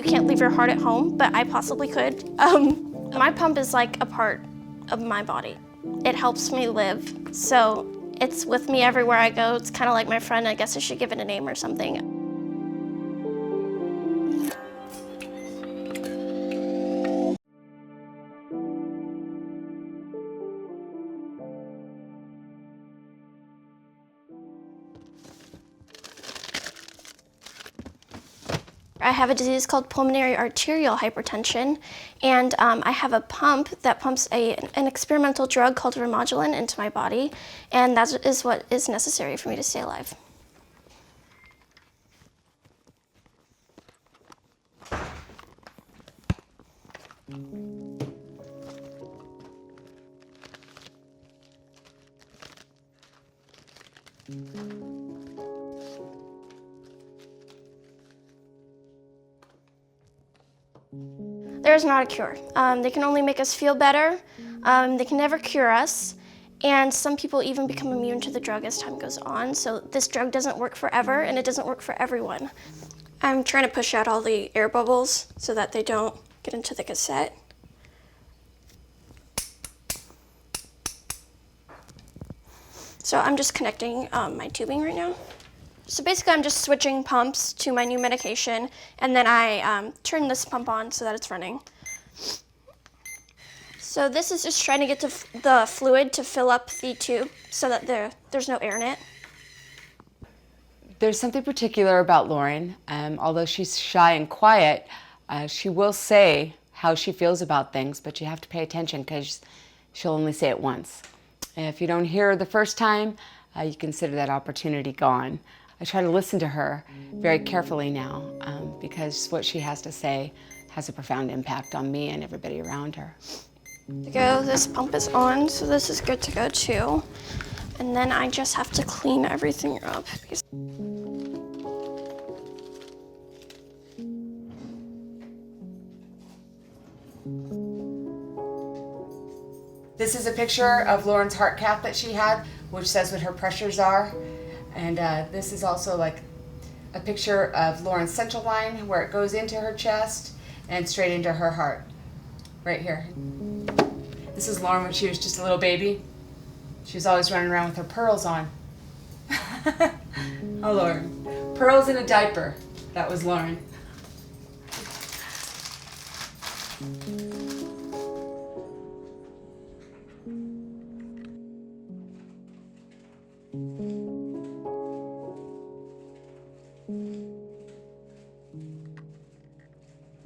can't leave your heart at home, but I possibly could. My pump is like a part of my body. It helps me live, so it's with me everywhere I go. It's kind of like my friend. I guess I should give it a name or something. I have a disease called pulmonary arterial hypertension, and I have a pump that pumps an experimental drug called Remodulin into my body, and that is what is necessary for me to stay alive. There's not a cure. They can only make us feel better. They can never cure us. And some people even become immune to the drug as time goes on. So this drug doesn't work forever, and it doesn't work for everyone. I'm trying to push out all the air bubbles so that they don't get into the cassette. So I'm just connecting my tubing right now. So basically I'm just switching pumps to my new medication, and then I turn this pump on so that it's running. So this is just trying to get the fluid to fill up the tube so that there's no air in it. There's something particular about Lauren. Although she's shy and quiet, she will say how she feels about things, but you have to pay attention because she'll only say it once. If you don't hear her the first time, you consider that opportunity gone. I try to listen to her very carefully now because what she has to say has a profound impact on me and everybody around her. This pump is on, so this is good to go too. And then I just have to clean everything up. This is a picture of Lauren's heart cath that she had, which says what her pressures are. And this is also like a picture of Lauren's central line where it goes into her chest and straight into her heart, right here. This is Lauren when she was just a little baby. She was always running around with her pearls on. Oh, Lauren. Pearls in a diaper. That was Lauren.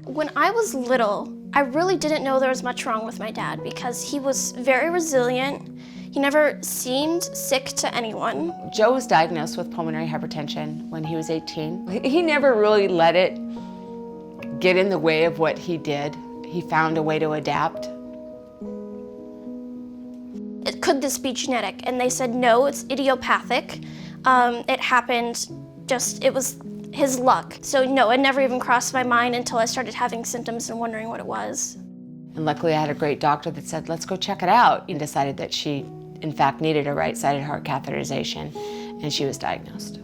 When I was little, I really didn't know there was much wrong with my dad because he was very resilient. He never seemed sick to anyone. Joe was diagnosed with pulmonary hypertension when he was 18. He never really let it get in the way of what he did. He found a way to adapt. Could this be genetic? And they said, no, it's idiopathic. It happened it was his luck. So no, it never even crossed my mind until I started having symptoms and wondering what it was. And luckily I had a great doctor that said, let's go check it out, and decided that she, in fact, needed a right-sided heart catheterization, and she was diagnosed.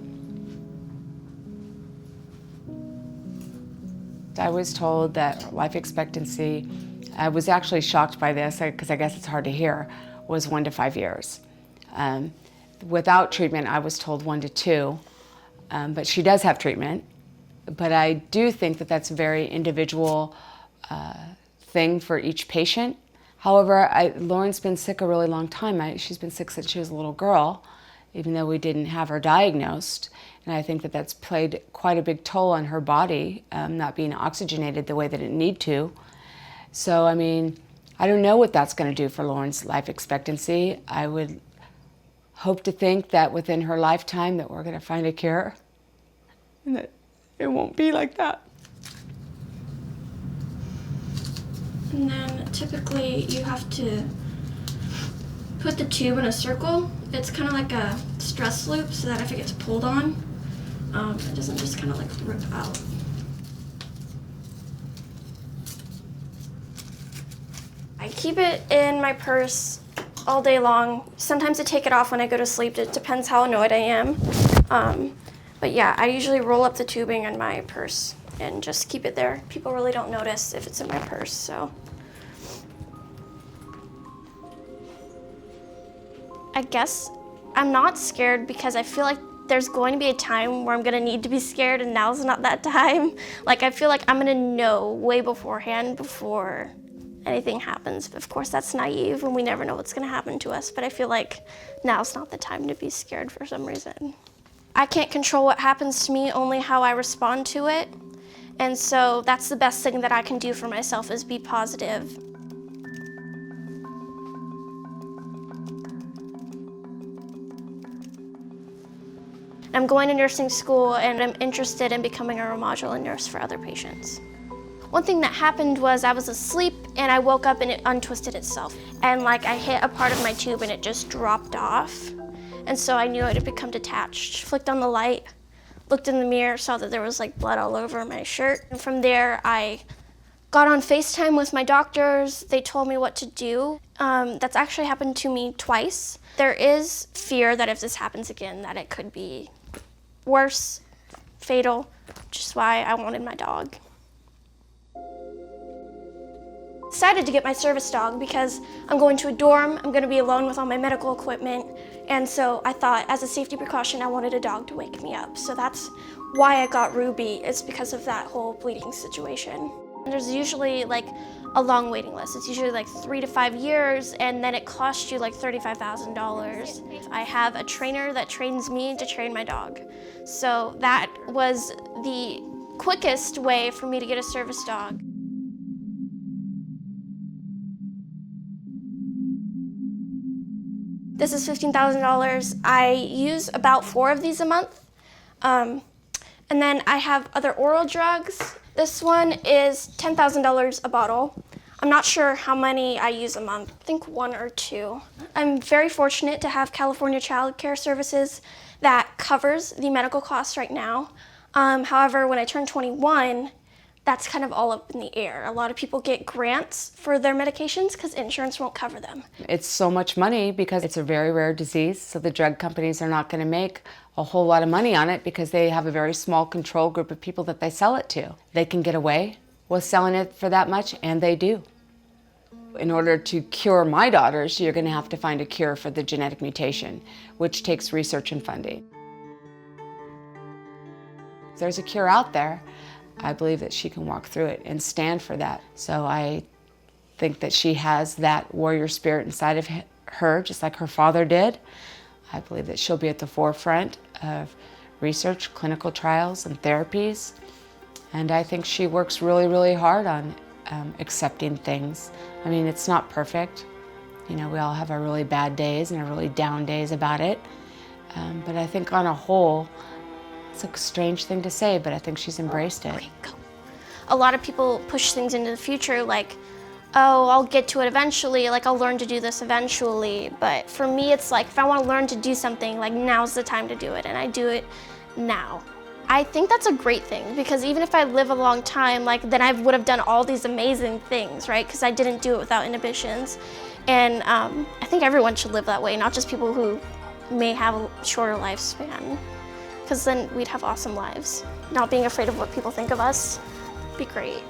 I was told that life expectancy, I was actually shocked by this, because I guess it's hard to hear, was 1 to 5 years. Without treatment, I was told 1 to 2. But she does have treatment. But I do think that that's a very individual thing for each patient. However, Lauren's been sick a really long time. She's been sick since she was a little girl, even though we didn't have her diagnosed. And I think that that's played quite a big toll on her body, not being oxygenated the way that it need to. So, I mean, I don't know what that's going to do for Lauren's life expectancy. I would hope to think that within her lifetime that we're going to find a cure and that it won't be like that. And then typically you have to put the tube in a circle. It's kind of like a stress loop so that if it gets pulled on, it doesn't just kind of like rip out. I keep it in my purse all day long. Sometimes I take it off when I go to sleep. It depends how annoyed I am. But yeah, I usually roll up the tubing in my purse and just keep it there. People really don't notice if it's in my purse, so. I guess I'm not scared because I feel like there's going to be a time where I'm gonna need to be scared, and now's not that time. Like, I feel like I'm gonna know way beforehand before anything happens. But of course, that's naive, and we never know what's gonna happen to us. But I feel like now's not the time to be scared for some reason. I can't control what happens to me, only how I respond to it. And so that's the best thing that I can do for myself, is be positive. I'm going to nursing school, and I'm interested in becoming a Remodulin nurse for other patients. One thing that happened was I was asleep and I woke up and it untwisted itself. And like I hit a part of my tube and it just dropped off. And so I knew it had become detached. Flicked on the light, looked in the mirror, saw that there was like blood all over my shirt. And from there, I got on FaceTime with my doctors. They told me what to do. That's actually happened to me twice. There is fear that if this happens again, that it could be worse, fatal, which is why I wanted my dog. Decided to get my service dog because I'm going to a dorm, I'm gonna be alone with all my medical equipment, and so I thought as a safety precaution I wanted a dog to wake me up. So that's why I got Ruby, it's because of that whole bleeding situation. There's usually like a long waiting list. It's usually like 3 to 5 years, and then it costs you like $35,000. I have a trainer that trains me to train my dog. So that was the quickest way for me to get a service dog. This is $15,000. I use about 4 of these a month. And then I have other oral drugs. This one is $10,000 a bottle. I'm not sure how many I use a month. I think 1 or 2. I'm very fortunate to have California Child Care Services that covers the medical costs right now. However, when I turn 21, that's kind of all up in the air. A lot of people get grants for their medications because insurance won't cover them. It's so much money because it's a very rare disease, so the drug companies are not going to make a whole lot of money on it because they have a very small control group of people that they sell it to. They can get away with selling it for that much, and they do. In order to cure my daughters, you're going to have to find a cure for the genetic mutation, which takes research and funding. If there's a cure out there, I believe that she can walk through it and stand for that. So I think that she has that warrior spirit inside of her, just like her father did. I believe that she'll be at the forefront of research, clinical trials, and therapies. And I think she works really, really hard on accepting things. I mean, it's not perfect. You know, we all have our really bad days and our really down days about it. But I think on a whole, it's a strange thing to say, but I think she's embraced it. Okay, go. A lot of people push things into the future like, oh, I'll get to it eventually, like I'll learn to do this eventually. But for me, it's like, if I want to learn to do something, like now's the time to do it, and I do it now. I think that's a great thing, because even if I live a long time, like then I would have done all these amazing things, right? Because I didn't do it without inhibitions. And I think everyone should live that way, not just people who may have a shorter lifespan. Because then we'd have awesome lives. Not being afraid of what people think of us would be great.